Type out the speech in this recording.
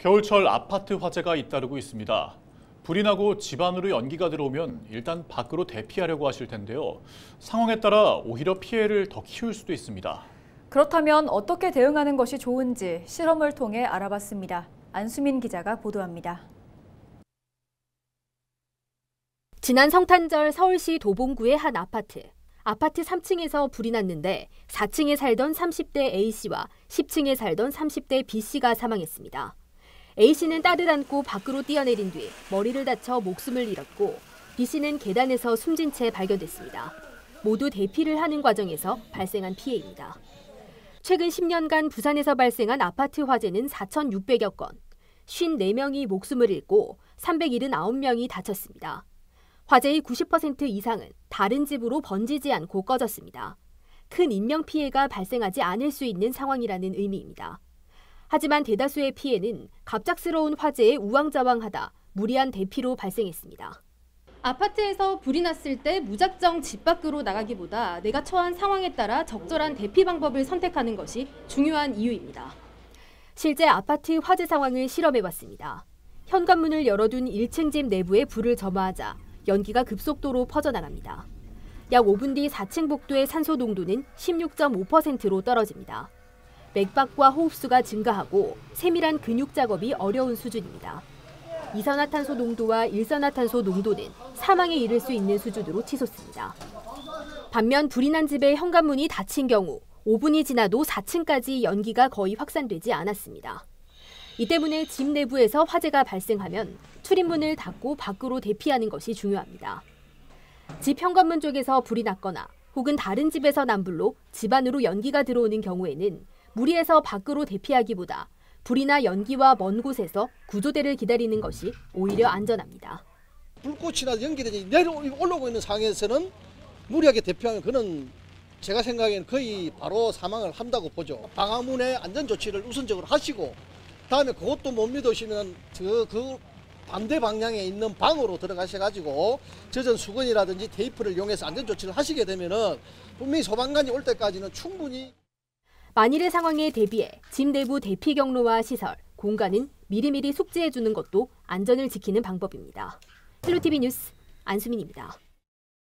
겨울철 아파트 화재가 잇따르고 있습니다. 불이 나고 집 안으로 연기가 들어오면 일단 밖으로 대피하려고 하실 텐데요. 상황에 따라 오히려 피해를 더 키울 수도 있습니다. 그렇다면 어떻게 대응하는 것이 좋은지 실험을 통해 알아봤습니다. 안수민 기자가 보도합니다. 지난 성탄절 서울시 도봉구의 한 아파트 3층에서 불이 났는데 4층에 살던 30대 A씨와 10층에 살던 30대 B씨가 사망했습니다. A씨는 딸을 안고 밖으로 뛰어내린 뒤 머리를 다쳐 목숨을 잃었고 B씨는 계단에서 숨진 채 발견됐습니다. 모두 대피를 하는 과정에서 발생한 피해입니다. 최근 10년간 부산에서 발생한 아파트 화재는 4,600여 건, 54명이 목숨을 잃고 379명이 다쳤습니다. 화재의 90% 이상은 다른 집으로 번지지 않고 꺼졌습니다. 큰 인명피해가 발생하지 않을 수 있는 상황이라는 의미입니다. 하지만 대다수의 피해는 갑작스러운 화재에 우왕좌왕하다 무리한 대피로 발생했습니다. 아파트에서 불이 났을 때 무작정 집 밖으로 나가기보다 내가 처한 상황에 따라 적절한 대피 방법을 선택하는 것이 중요한 이유입니다. 실제 아파트 화재 상황을 실험해봤습니다. 현관문을 열어둔 1층 집 내부에 불을 점화하자 연기가 급속도로 퍼져나갑니다. 약 5분 뒤 4층 복도의 산소 농도는 16.5%로 떨어집니다. 맥박과 호흡수가 증가하고 세밀한 근육 작업이 어려운 수준입니다. 이산화탄소 농도와 일산화탄소 농도는 사망에 이를 수 있는 수준으로 치솟습니다. 반면 불이 난 집의 현관문이 닫힌 경우 5분이 지나도 4층까지 연기가 거의 확산되지 않았습니다. 이 때문에 집 내부에서 화재가 발생하면 출입문을 닫고 밖으로 대피하는 것이 중요합니다. 집 현관문 쪽에서 불이 났거나 혹은 다른 집에서 난 불로 집 안으로 연기가 들어오는 경우에는 무리해서 밖으로 대피하기보다 불이나 연기와 먼 곳에서 구조대를 기다리는 것이 오히려 안전합니다. 불꽃이나 연기들이 올라오고 있는 상황에서는 무리하게 대피하면 그는 제가 생각에는 거의 바로 사망을 한다고 보죠. 방화문의 안전조치를 우선적으로 하시고 다음에 그것도 못 믿으시면 그 반대 방향에 있는 방으로 들어가셔가지고 젖은 수건이라든지 테이프를 이용해서 안전조치를 하시게 되면은 분명히 소방관이 올 때까지는 충분히. 만일의 상황에 대비해 집 내부 대피 경로와 시설, 공간은 미리미리 숙지해 주는 것도 안전을 지키는 방법입니다. 헬로티비 뉴스 안수민입니다.